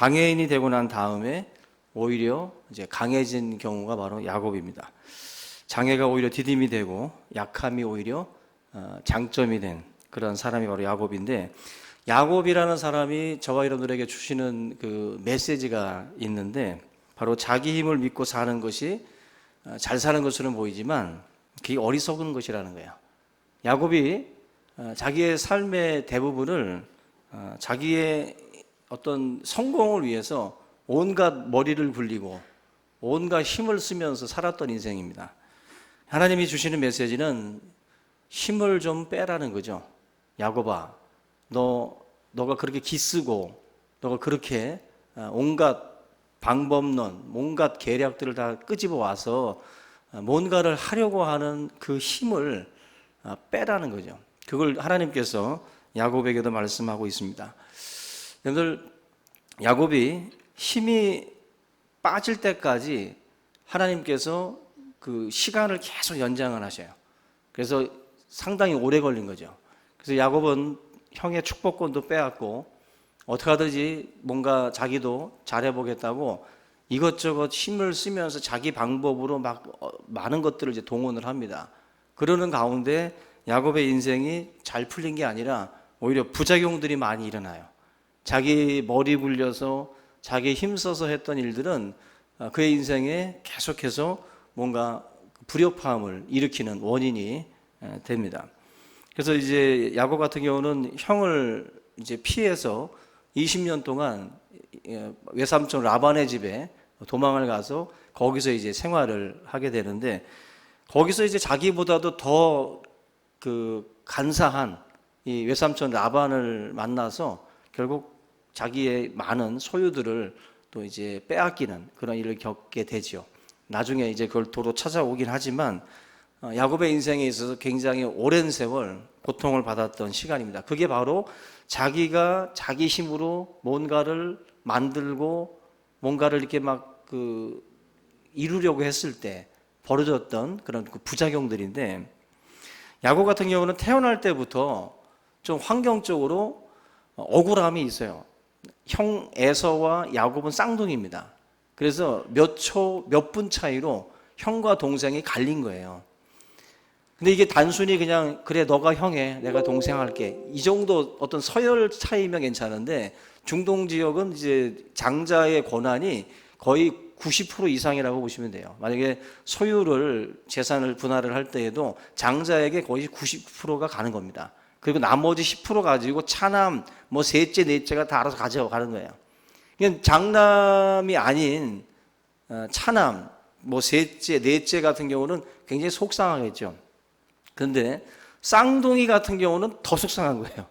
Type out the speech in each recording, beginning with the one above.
장애인이 되고 난 다음에 오히려 이제 강해진 경우가 바로 야곱입니다. 장애가 오히려 디딤이 되고 약함이 오히려 장점이 된 그런 사람이 바로 야곱인데, 야곱이라는 사람이 저와 여러분들에게 주시는 그 메시지가 있는데, 바로 자기 힘을 믿고 사는 것이 잘 사는 것으로는 보이지만 그게 어리석은 것이라는 거예요. 야곱이 자기의 삶의 대부분을 자기의 어떤 성공을 위해서 온갖 머리를 굴리고 온갖 힘을 쓰면서 살았던 인생입니다. 하나님이 주시는 메시지는 힘을 좀 빼라는 거죠. 야곱아, 너가 그렇게 기쓰고 너가 그렇게 온갖 방법론, 온갖 계략들을 다 끄집어 와서 뭔가를 하려고 하는 그 힘을 빼라는 거죠. 그걸 하나님께서 야곱에게도 말씀하고 있습니다. 여러분들, 야곱이 힘이 빠질 때까지 하나님께서 그 시간을 계속 연장을 하셔요. 그래서 상당히 오래 걸린 거죠. 그래서 야곱은 형의 축복권도 빼앗고 어떻게 하든지 뭔가 자기도 잘해보겠다고 이것저것 힘을 쓰면서 자기 방법으로 막 많은 것들을 이제 동원을 합니다. 그러는 가운데 야곱의 인생이 잘 풀린 게 아니라 오히려 부작용들이 많이 일어나요. 자기 머리 굴려서 자기 힘써서 했던 일들은 그의 인생에 계속해서 뭔가 불협화음을 일으키는 원인이 됩니다. 그래서 이제 야곱 같은 경우는 형을 이제 피해서 20년 동안 외삼촌 라반의 집에 도망을 가서 거기서 이제 생활을 하게 되는데, 거기서 이제 자기보다도 더 그 간사한 이 외삼촌 라반을 만나서 결국 자기의 많은 소유들을 또 이제 빼앗기는 그런 일을 겪게 되죠. 나중에 이제 그걸 도로 찾아오긴 하지만 야곱의 인생에 있어서 굉장히 오랜 세월 고통을 받았던 시간입니다. 그게 바로 자기가 자기 힘으로 뭔가를 만들고 뭔가를 이렇게 막 이루려고 했을 때 벌어졌던 그런 그 부작용들인데, 야곱 같은 경우는 태어날 때부터 좀 환경적으로 억울함이 있어요. 형 에서와 야곱은 쌍둥이입니다. 그래서 몇 분 차이로 형과 동생이 갈린 거예요. 근데 이게 단순히 그냥 그래 너가 형해 내가 동생 할게 이 정도 어떤 서열 차이면 괜찮은데, 중동 지역은 이제 장자의 권한이 거의 90% 이상이라고 보시면 돼요. 만약에 소유를 재산을 분할을 할 때에도 장자에게 거의 90%가 가는 겁니다. 그리고 나머지 10% 가지고 차남, 뭐 셋째, 넷째가 다 알아서 가져가는 거예요. 그러니까 장남이 아닌 차남, 뭐 셋째, 넷째 같은 경우는 굉장히 속상하겠죠. 그런데 쌍둥이 같은 경우는 더 속상한 거예요.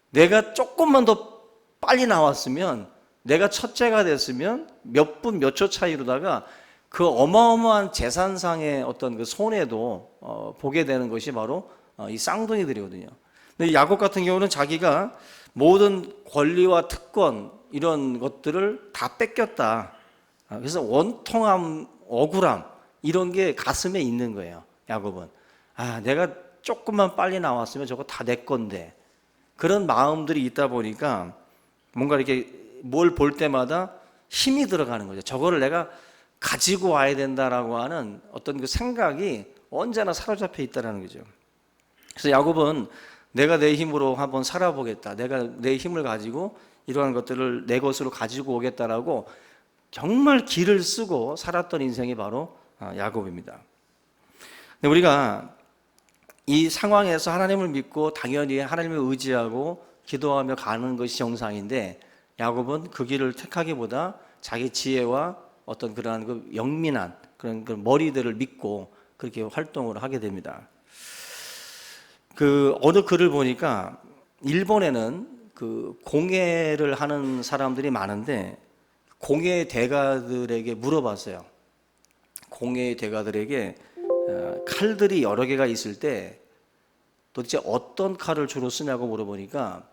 내가 조금만 더 빨리 나왔으면, 내가 첫째가 됐으면 몇 분, 몇 초 차이로다가 그 어마어마한 재산상의 어떤 그 손해도 보게 되는 것이 바로 이 쌍둥이들이거든요. 근데 야곱 같은 경우는 자기가 모든 권리와 특권 이런 것들을 다 뺏겼다. 그래서 원통함, 억울함 이런 게 가슴에 있는 거예요. 야곱은 내가 조금만 빨리 나왔으면 저거 다 내 건데, 그런 마음들이 있다 보니까 뭔가 이렇게 뭘 볼 때마다 힘이 들어가는 거죠. 저거를 내가 가지고 와야 된다라고 하는 어떤 그 생각이 언제나 사로잡혀 있다는 거죠. 그래서 야곱은 내가 내 힘으로 한번 살아보겠다, 내가 내 힘을 가지고 이러한 것들을 내 것으로 가지고 오겠다라고 정말 기를 쓰고 살았던 인생이 바로 야곱입니다. 우리가 이 상황에서 하나님을 믿고 당연히 하나님을 의지하고 기도하며 가는 것이 정상인데, 야곱은 그 길을 택하기보다 자기 지혜와 어떤 그러한 그 영민한 그런 머리들을 믿고 그렇게 활동을 하게 됩니다. 어느 글을 보니까 일본에는 그 공예를 하는 사람들이 많은데, 공예 대가들에게 물어봤어요. 공예 대가들에게 칼들이 여러 개가 있을 때 도대체 어떤 칼을 주로 쓰냐고 물어보니까,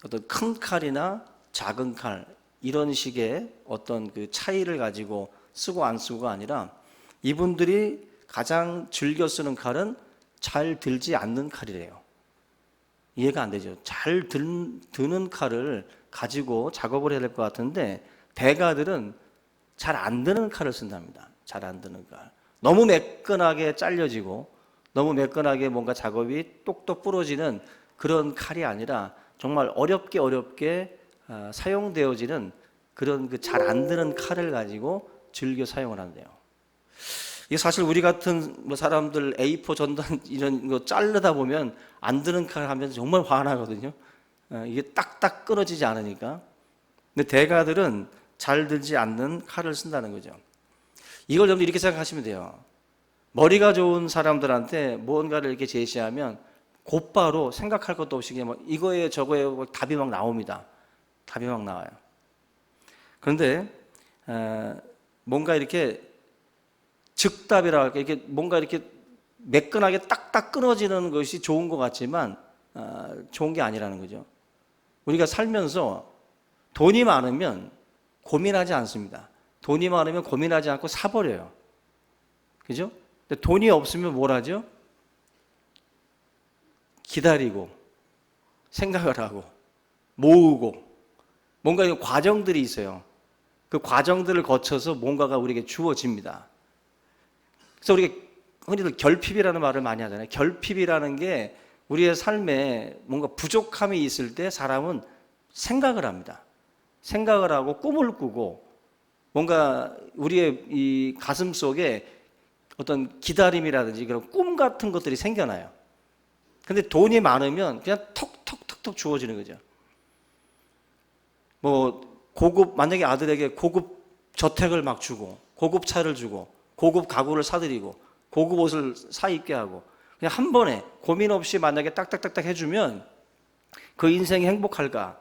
어떤 큰 칼이나 작은 칼 이런 식의 어떤 그 차이를 가지고 쓰고 안 쓰고가 아니라, 이분들이 가장 즐겨 쓰는 칼은 잘 들지 않는 칼이래요. 이해가 안 되죠. 잘 드는 칼을 가지고 작업을 해야 될 것 같은데 대가들은 잘 안 드는 칼을 쓴답니다. 잘 안 드는 칼. 너무 매끈하게 잘려지고 너무 매끈하게 뭔가 작업이 똑똑 부러지는 그런 칼이 아니라 정말 어렵게 사용되어지는 그런 그 잘 안 드는 칼을 가지고 즐겨 사용을 한대요. 이게 사실 우리 같은 뭐 사람들 A4 전단 이런 거 자르다 보면 안 드는 칼 하면 정말 화나거든요. 이게 딱딱 끊어지지 않으니까. 근데 대가들은 잘 들지 않는 칼을 쓴다는 거죠. 이걸 여러분 이렇게 생각하시면 돼요. 머리가 좋은 사람들한테 무언가를 이렇게 제시하면 곧바로 생각할 것도 없이 그냥 뭐 이거에 저거에 답이 막 나옵니다. 답이 막 나와요. 그런데 뭔가 이렇게 즉답이라 할까 이렇게 뭔가 이렇게 매끈하게 딱딱 끊어지는 것이 좋은 것 같지만 좋은 게 아니라는 거죠. 우리가 살면서 돈이 많으면 고민하지 않습니다. 돈이 많으면 고민하지 않고 사버려요. 그죠? 근데 돈이 없으면 뭘 하죠? 기다리고 생각을 하고 모으고 뭔가 과정들이 있어요. 그 과정들을 거쳐서 뭔가가 우리에게 주어집니다. 그래서 우리가 흔히들 결핍이라는 말을 많이 하잖아요. 결핍이라는 게 우리의 삶에 뭔가 부족함이 있을 때 사람은 생각을 합니다. 생각을 하고 꿈을 꾸고 뭔가 우리의 이 가슴 속에 어떤 기다림이라든지 그런 꿈 같은 것들이 생겨나요. 근데 돈이 많으면 그냥 톡톡톡톡 주어지는 거죠. 뭐 만약에 아들에게 고급 저택을 막 주고 고급 차를 주고 고급 가구를 사드리고 고급 옷을 사 입게 하고 그냥 한 번에 고민 없이 만약에 딱딱딱딱 해주면 그 인생이 행복할까?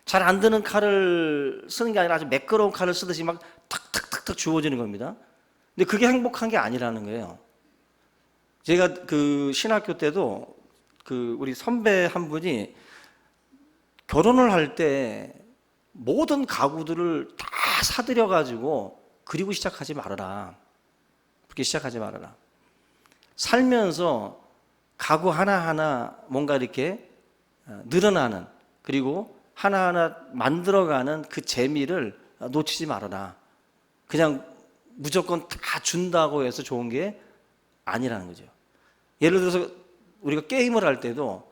잘 안 드는 칼을 쓰는 게 아니라 아주 매끄러운 칼을 쓰듯이 막 탁탁탁탁 주어지는 겁니다. 근데 그게 행복한 게 아니라는 거예요. 제가 그 신학교 때도 그 우리 선배 한 분이 결혼을 할 때 모든 가구들을 다 사들여 가지고 그리고 시작하지 말아라. 그렇게 시작하지 말아라. 살면서 가구 하나하나 뭔가 이렇게 늘어나는 그리고 하나하나 만들어가는 그 재미를 놓치지 말아라. 그냥 무조건 다 준다고 해서 좋은 게 아니라는 거죠. 예를 들어서 우리가 게임을 할 때도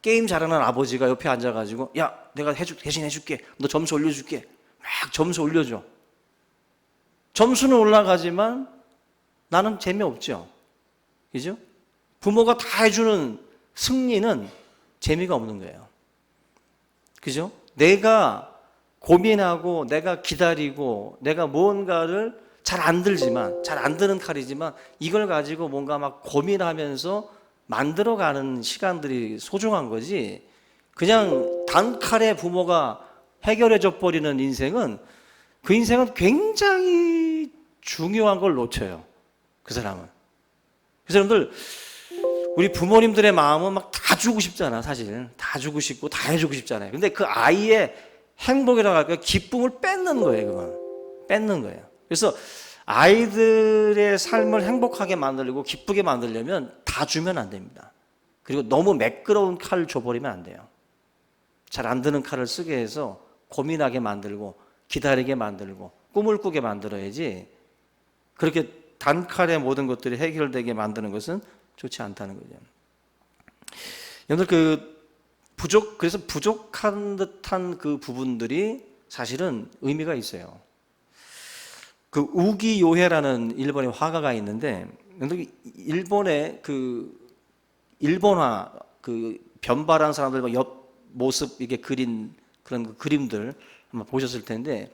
게임 잘하는 아버지가 옆에 앉아가지고 야 내가 대신 해줄게. 너 점수 올려줄게. 막 점수 올려줘. 점수는 올라가지만 나는 재미없죠. 그죠? 부모가 다 해주는 승리는 재미가 없는 거예요. 그죠? 내가 고민하고 내가 기다리고 내가 무언가를 잘 안 들지만 잘 안 드는 칼이지만 이걸 가지고 뭔가 막 고민하면서 만들어가는 시간들이 소중한 거지 그냥 단칼에 부모가 해결해줘 버리는 인생은 그 인생은 굉장히 중요한 걸 놓쳐요. 그 사람은. 그래서 여러분들 우리 부모님들의 마음은 막 다 주고 싶잖아. 사실 다 주고 싶고 다 해주고 싶잖아요. 근데 그 아이의 행복이라고 할까요? 기쁨을 뺏는 거예요. 그건 뺏는 거예요. 그래서 아이들의 삶을 행복하게 만들고 기쁘게 만들려면 다 주면 안 됩니다. 그리고 너무 매끄러운 칼을 줘버리면 안 돼요. 잘 안 드는 칼을 쓰게 해서 고민하게 만들고 기다리게 만들고 꿈을 꾸게 만들어야지 그렇게 단칼에 모든 것들이 해결되게 만드는 것은 좋지 않다는 거죠. 여러분들 그래서 부족한 듯한 그 부분들이 사실은 의미가 있어요. 그 우기요해라는 일본의 화가가 있는데 일본의 그 일본화 그 변발한 사람들 옆 모습 이게 그린 그런 그 그림들 한번 보셨을 텐데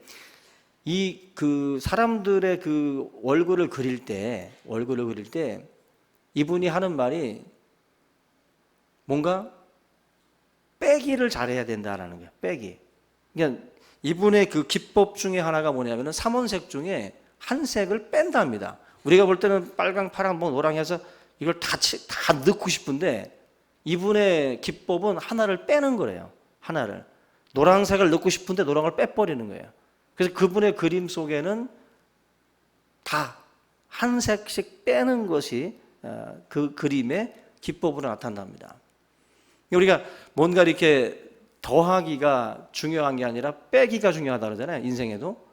이 그 사람들의 그 얼굴을 그릴 때 이분이 하는 말이 뭔가 빼기를 잘해야 된다라는 거예요. 빼기. 그러니까 이분의 그 기법 중에 하나가 뭐냐면은 삼원색 중에 한 색을 뺀답니다. 우리가 볼 때는 빨강, 파랑, 뭐 노랑 해서 이걸 다 넣고 싶은데 이분의 기법은 하나를 빼는 거래요. 하나를. 노란색을 넣고 싶은데 노랑을 빼버리는 거예요. 그래서 그분의 그림 속에는 다 한 색씩 빼는 것이 그 그림의 기법으로 나타납니다. 우리가 뭔가 이렇게 더하기가 중요한 게 아니라 빼기가 중요하다 그러잖아요. 인생에도.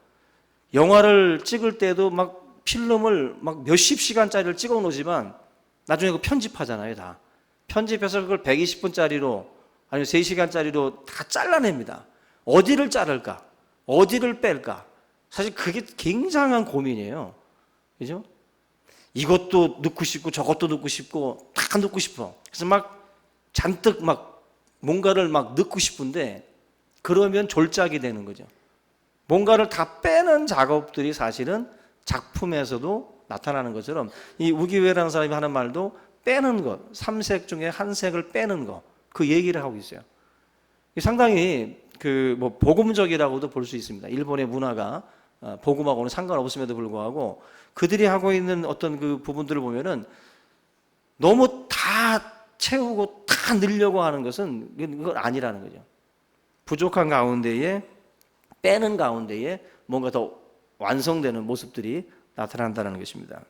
영화를 찍을 때도 막 필름을 막 몇십 시간짜리를 찍어 놓지만 나중에 그 편집하잖아요. 다 편집해서 그걸 120분짜리로 아니면 3시간짜리로 다 잘라냅니다. 어디를 자를까? 어디를 뺄까? 사실 그게 굉장한 고민이에요. 그죠? 이것도 넣고 싶고 저것도 넣고 싶고 다 넣고 싶어. 그래서 막 잔뜩 막 뭔가를 막 넣고 싶은데 그러면 졸작이 되는 거죠. 뭔가를 다 빼는 작업들이 사실은 작품에서도 나타나는 것처럼 이 우기회라는 사람이 하는 말도 빼는 것, 삼색 중에 한 색을 빼는 것, 그 얘기를 하고 있어요. 상당히 뭐 복음적이라고도 볼 수 있습니다. 일본의 문화가 복음하고는 상관없음에도 불구하고 그들이 하고 있는 어떤 그 부분들을 보면은 너무 다 채우고 다 넣으려고 하는 것은 그건 아니라는 거죠. 부족한 가운데에 빼는 가운데에 뭔가 더 완성되는 모습들이 나타난다는 것입니다.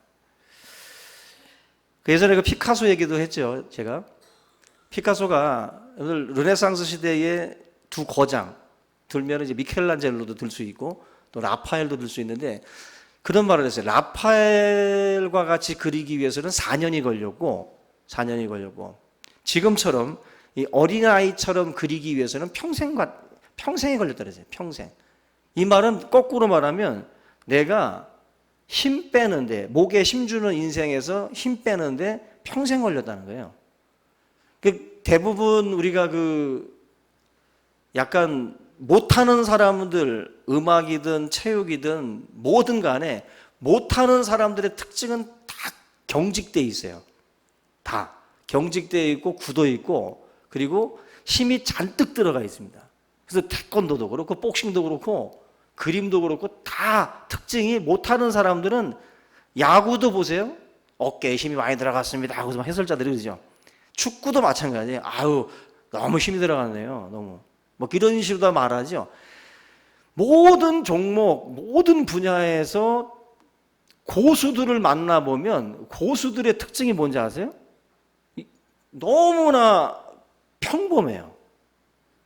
그 예전에 그 피카소 얘기도 했죠. 제가 피카소가 르네상스 시대의 두 거장 들면 이제 미켈란젤로도 들 수 있고 또 라파엘도 들 수 있는데 그런 말을 했어요. 라파엘과 같이 그리기 위해서는 4년이 걸렸고 지금처럼 이 어린아이처럼 그리기 위해서는 평생이 걸렸다 그랬어요. 평생. 이 말은 거꾸로 말하면 내가 힘 빼는데 목에 힘주는 인생에서 힘 빼는데 평생 걸렸다는 거예요. 대부분 우리가 약간 못하는 사람들, 음악이든 체육이든 뭐든 간에 못하는 사람들의 특징은 다 경직돼 있어요. 다 경직돼 있고 굳어 있고 그리고 힘이 잔뜩 들어가 있습니다. 그래서 태권도도 그렇고 복싱도 그렇고 그림도 그렇고 다 특징이 못하는 사람들은 야구도 보세요. 어깨에 힘이 많이 들어갔습니다 하고 해설자들이 그러죠. 축구도 마찬가지예요. 아유 너무 힘이 들어갔네요. 너무 뭐 이런 식으로 다 말하죠. 모든 종목 모든 분야에서 고수들을 만나보면 고수들의 특징이 뭔지 아세요? 너무나 평범해요.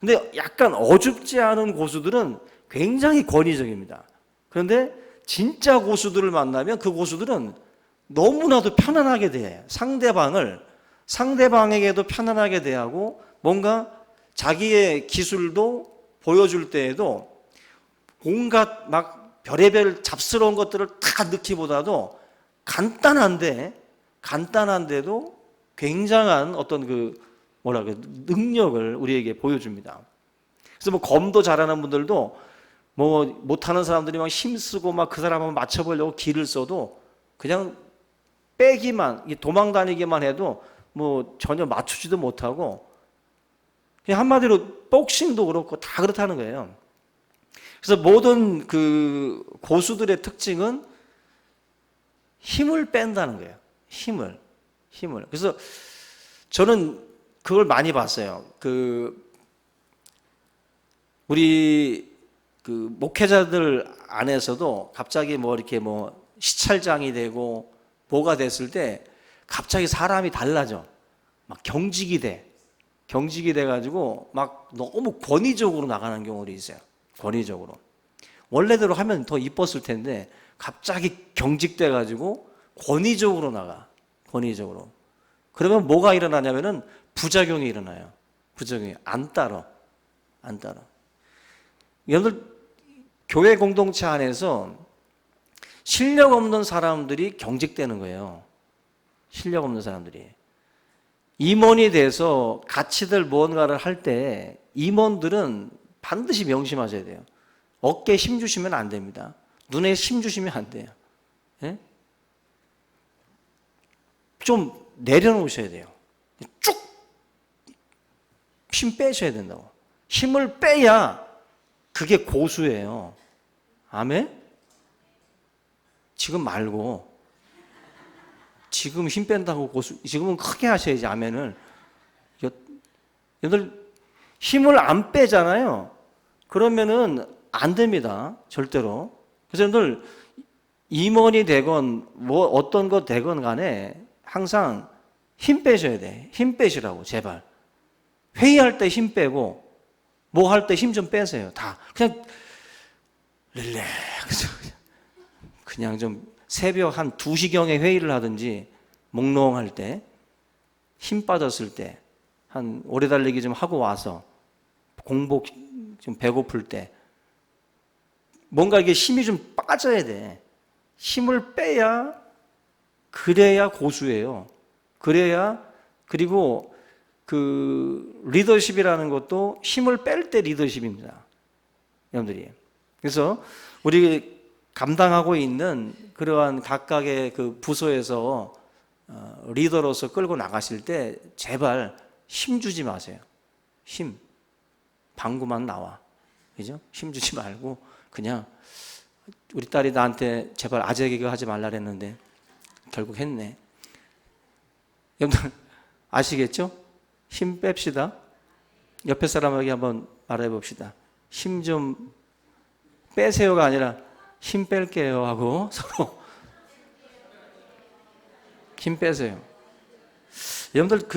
근데 약간 어줍지 않은 고수들은 굉장히 권위적입니다. 그런데 진짜 고수들을 만나면 그 고수들은 너무나도 편안하게 대해요. 상대방에게도 편안하게 대하고 뭔가 자기의 기술도 보여줄 때에도 온갖 막 별의별 잡스러운 것들을 다 넣기보다도 간단한데도 굉장한 어떤 능력을 우리에게 보여줍니다. 그래서 뭐 검도 잘하는 분들도 뭐 못하는 사람들이 막 힘쓰고 막 그 사람을 맞춰보려고 기를 써도 그냥 빼기만 도망다니기만 해도 뭐 전혀 맞추지도 못하고 그냥 한마디로 복싱도 그렇고 다 그렇다는 거예요. 그래서 모든 그 고수들의 특징은 힘을 뺀다는 거예요. 힘을. 그래서 저는 그걸 많이 봤어요. 우리 목회자들 안에서도 갑자기 뭐 이렇게 뭐 시찰장이 되고 뭐가 됐을 때 갑자기 사람이 달라져. 막 경직이 돼가지고 막 너무 권위적으로 나가는 경우도 있어요. 권위적으로. 원래대로 하면 더 이뻤을 텐데 갑자기 경직돼가지고 권위적으로 나가. 권위적으로. 그러면 뭐가 일어나냐면은 부작용이 일어나요. 부작용이 안 따라. 여러분 교회 공동체 안에서 실력 없는 사람들이 경직되는 거예요. 실력 없는 사람들이. 임원이 돼서 같이들 무언가를 할 때 임원들은 반드시 명심하셔야 돼요. 어깨에 힘 주시면 안 됩니다. 눈에 힘 주시면 안 돼요. 예? 좀 내려놓으셔야 돼요. 쭉 힘 빼셔야 된다고. 힘을 빼야 그게 고수예요. 아멘? 지금 말고 지금 힘 뺀다고 고수, 지금은 크게 하셔야지 아멘을. 여러분 힘을 안 빼잖아요. 그러면은 안 됩니다. 절대로. 그래서 여러분들 임원이 되건 뭐 어떤 것 되건 간에 항상 힘 빼셔야 돼. 힘 빼시라고 제발. 회의할 때 힘 빼고 뭐 할 때 힘 좀 빼세요. 다 그냥 릴렉스, 그냥 좀 새벽 한 2시경에 회의를 하든지, 몽롱할 때, 힘 빠졌을 때, 한 오래 달리기 좀 하고 와서, 공복 좀 배고플 때, 뭔가 이게 힘이 좀 빠져야 돼. 힘을 빼야, 그래야 고수예요. 그래야. 그리고 그 리더십이라는 것도 힘을 뺄 때 리더십입니다, 여러분들이. 그래서 우리 감당하고 있는 그러한 각각의 그 부서에서 리더로서 끌고 나가실 때 제발 힘 주지 마세요. 힘. 방구만 나와. 그죠? 힘 주지 말고 그냥, 우리 딸이 나한테 제발 아재 개그 하지 말라 그랬는데 결국 했네. 여러분들 아시겠죠? 힘 뺍시다. 옆에 사람에게 한번 말해 봅시다. 힘 좀 빼세요가 아니라 힘 뺄게요 하고 서로 힘 빼세요. 여러분들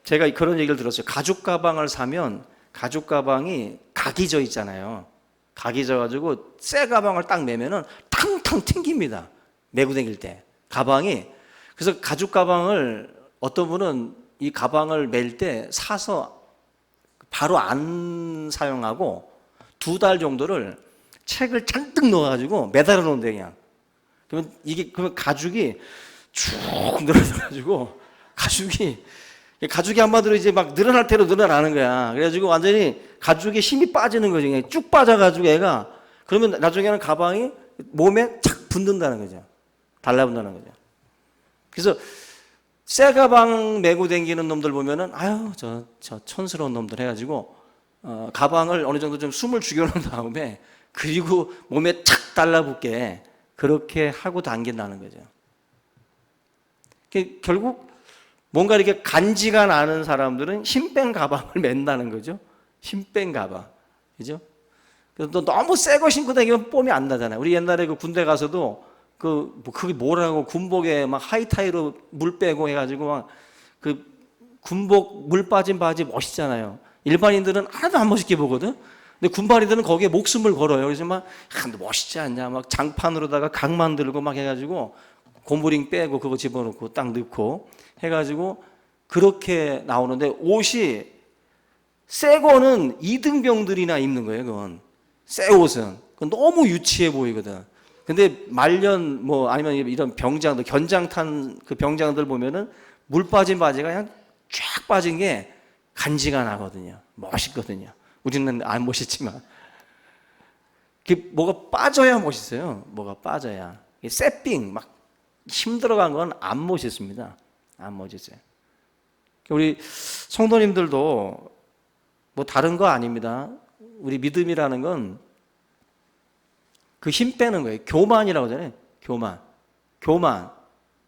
제가 그런 얘기를 들었어요. 가죽 가방을 사면 가죽 가방이 각이 져 있잖아요. 각이 져가지고 새 가방을 딱 매면은 탕탕 튕깁니다, 메고 다닐 때 가방이. 그래서 가죽 가방을 어떤 분은 이 가방을 맬 때 사서 바로 안 사용하고 2달 정도를 책을 잔뜩 넣어가지고 매달아 놓은데, 그냥. 그러면 가죽이 쭉 늘어져가지고, 가죽이 한마디로 이제 막 늘어날 대로 늘어나는 거야. 그래가지고 완전히 가죽에 힘이 빠지는 거지. 그냥 쭉 빠져가지고 애가. 그러면 나중에는 가방이 몸에 착 붙는다는 거죠. 달라붙는다는 거죠. 그래서 새 가방 메고 다니는 놈들 보면은, 아유, 저 촌스러운 놈들 해가지고, 가방을 어느 정도 좀 숨을 죽여놓은 다음에, 그리고 몸에 착 달라붙게 그렇게 하고 당긴다는 거죠. 결국 뭔가 이렇게 간지가 나는 사람들은 힘 뺀 가방을 맨다는 거죠. 힘 뺀 가방. 그죠? 그래서 또 너무 새 거 신고 다니면 뽐이 안 나잖아요. 우리 옛날에 그 군대 가서도 그게 뭐라고, 군복에 막 하이타이로 물 빼고 해가지고 막 군복 물 빠진 바지 멋있잖아요. 일반인들은 하나도 안 멋있게 보거든. 근데 군발이들은 거기에 목숨을 걸어요. 그래서 막, 멋있지 않냐, 막 장판으로다가 각 만들고 막 해가지고 고무링 빼고 그거 집어넣고 딱 넣고 해가지고 그렇게 나오는데, 옷이 새 거는 이등병들이나 입는 거예요. 그건 새 옷은 그건 너무 유치해 보이거든. 근데 말년 아니면 이런 병장들, 견장 탄 그 병장들 보면은 물 빠진 바지가 그냥 쫙 빠진 게 간지가 나거든요. 멋있거든요. 우리는 안 멋있지만, 뭐가 빠져야 멋있어요. 뭐가 빠져야. 새삥 막 힘 들어간 건 안 멋있습니다. 안 멋있어요. 우리 성도님들도 다른 거 아닙니다. 우리 믿음이라는 건 그 힘 빼는 거예요. 교만이라고 하잖아요. 교만.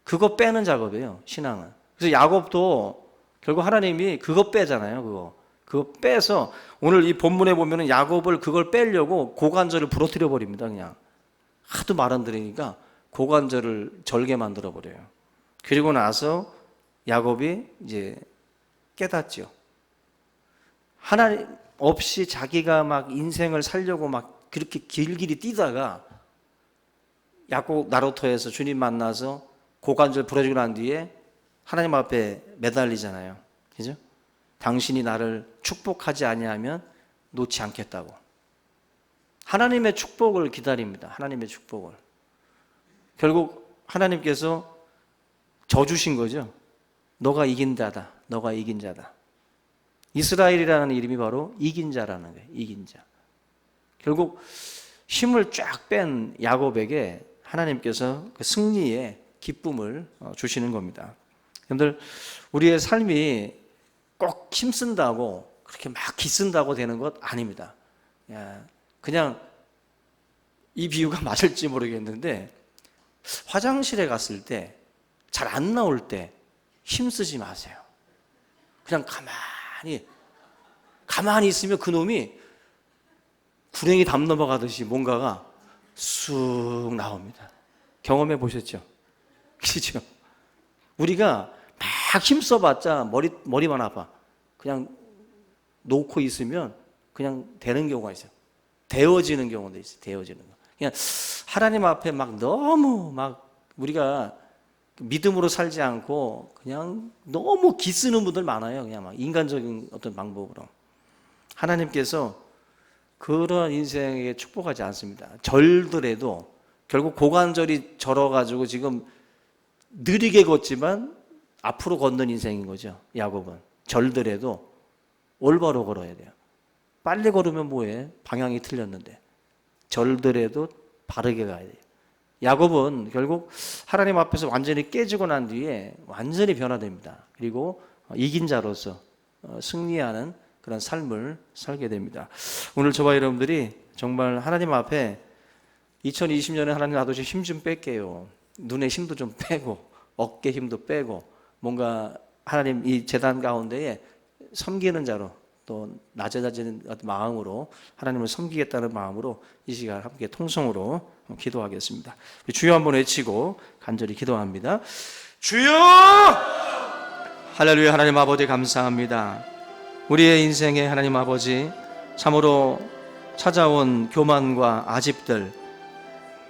그거 빼는 작업이에요, 신앙은. 그래서 야곱도 결국 하나님이 그거 빼잖아요. 그거 빼서 오늘 이 본문에 보면은 야곱을 그걸 빼려고 고관절을 부러뜨려 버립니다. 그냥 하도 말 안 들으니까 고관절을 절게 만들어 버려요. 그리고 나서 야곱이 이제 깨닫죠. 하나님 없이 자기가 막 인생을 살려고 막 그렇게 길길이 뛰다가 야곱 나루터에서 주님 만나서 고관절 부러지고 난 뒤에 하나님 앞에 매달리잖아요. 그죠? 당신이 나를 축복하지 아니하면 놓지 않겠다고. 하나님의 축복을 기다립니다. 하나님의 축복을. 결국 하나님께서 져주신 거죠. 너가 이긴 자다. 너가 이긴 자다. 이스라엘이라는 이름이 바로 이긴 자라는 거예요. 이긴 자. 결국 힘을 쫙 뺀 야곱에게 하나님께서 그 승리의 기쁨을 주시는 겁니다. 여러분들, 우리의 삶이 꼭 힘쓴다고 그렇게 막 기쓴다고 되는 것 아닙니다. 그냥 이 비유가 맞을지 모르겠는데, 화장실에 갔을 때 잘 안 나올 때 힘쓰지 마세요. 그냥 가만히 있으면 그놈이 구렁이 담 넘어가듯이 뭔가가 쑥 나옵니다. 경험해 보셨죠? 그렇죠? 우리가 막 힘써봤자 머리만 아파. 그냥 놓고 있으면 그냥 되는 경우가 있어요. 되어지는 경우도 있어요. 되어지는 거. 그냥 하나님 앞에 막 너무 막 우리가 믿음으로 살지 않고 그냥 너무 기쓰는 분들 많아요. 그냥 막 인간적인 어떤 방법으로. 하나님께서 그런 인생에 축복하지 않습니다. 절더라도 결국 고관절이 절어가지고 지금 느리게 걷지만 앞으로 걷는 인생인 거죠. 야곱은 절더라도 올바로 걸어야 돼요. 빨리 걸으면 뭐해? 방향이 틀렸는데. 절더라도 바르게 가야 돼요. 야곱은 결국 하나님 앞에서 완전히 깨지고 난 뒤에 완전히 변화됩니다. 그리고 이긴 자로서 승리하는 그런 삶을 살게 됩니다. 오늘 저와 여러분들이 정말 하나님 앞에 2020년에 하나님 나도 좀 힘 좀 뺄게요. 눈에 힘도 좀 빼고 어깨 힘도 빼고 뭔가 하나님 이 재단 가운데에 섬기는 자로 또 낮아지는 마음으로 하나님을 섬기겠다는 마음으로 이 시간 함께 통성으로 기도하겠습니다. 주여 한번 외치고 간절히 기도합니다. 주여! 할렐루야. 하나님 아버지 감사합니다. 우리의 인생에 하나님 아버지 참으로 찾아온 교만과 아집들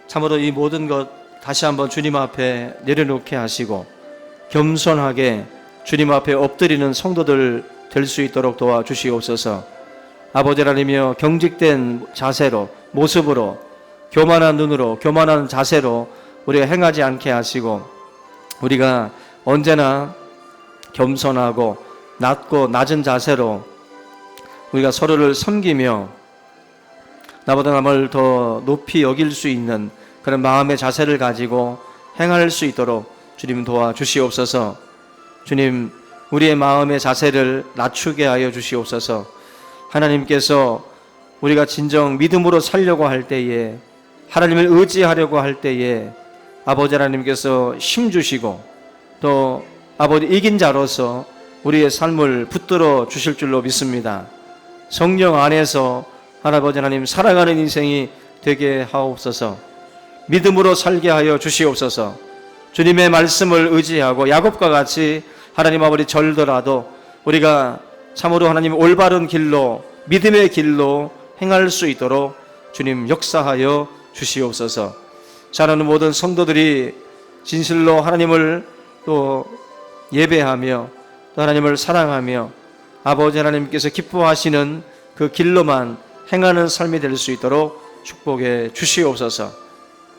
참으로 이 모든 것 다시 한번 주님 앞에 내려놓게 하시고 겸손하게 주님 앞에 엎드리는 성도들 될 수 있도록 도와주시옵소서. 아버지 하나님이여 경직된 자세로 모습으로 교만한 눈으로 교만한 자세로 우리가 행하지 않게 하시고 우리가 언제나 겸손하고 낮고 낮은 자세로 우리가 서로를 섬기며 나보다 남을 더 높이 여길 수 있는 그런 마음의 자세를 가지고 행할 수 있도록 주님 도와주시옵소서. 주님 우리의 마음의 자세를 낮추게 하여 주시옵소서. 하나님께서 우리가 진정 믿음으로 살려고 할 때에 하나님을 의지하려고 할 때에 아버지 하나님께서 힘 주시고 또 아버지 이긴 자로서 우리의 삶을 붙들어 주실 줄로 믿습니다. 성령 안에서 할아버지 하나님 살아가는 인생이 되게 하옵소서. 믿음으로 살게 하여 주시옵소서. 주님의 말씀을 의지하고 야곱과 같이 하나님 아버지 절더라도 우리가 참으로 하나님 올바른 길로 믿음의 길로 행할 수 있도록 주님 역사하여 주시옵소서. 자라는 모든 성도들이 진실로 하나님을 또 예배하며 또 하나님을 사랑하며 아버지 하나님께서 기뻐하시는 그 길로만 행하는 삶이 될 수 있도록 축복해 주시옵소서.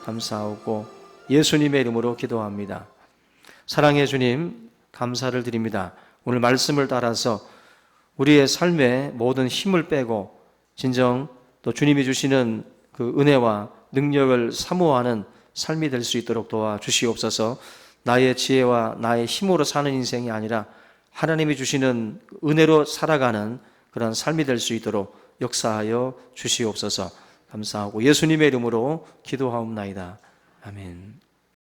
감사하고 예수님의 이름으로 기도합니다. 사랑의 주님 감사를 드립니다. 오늘 말씀을 따라서 우리의 삶에 모든 힘을 빼고 진정 또 주님이 주시는 그 은혜와 능력을 사모하는 삶이 될 수 있도록 도와주시옵소서. 나의 지혜와 나의 힘으로 사는 인생이 아니라 하나님이 주시는 은혜로 살아가는 그런 삶이 될 수 있도록 역사하여 주시옵소서. 감사하고 예수님의 이름으로 기도하옵나이다. 아멘.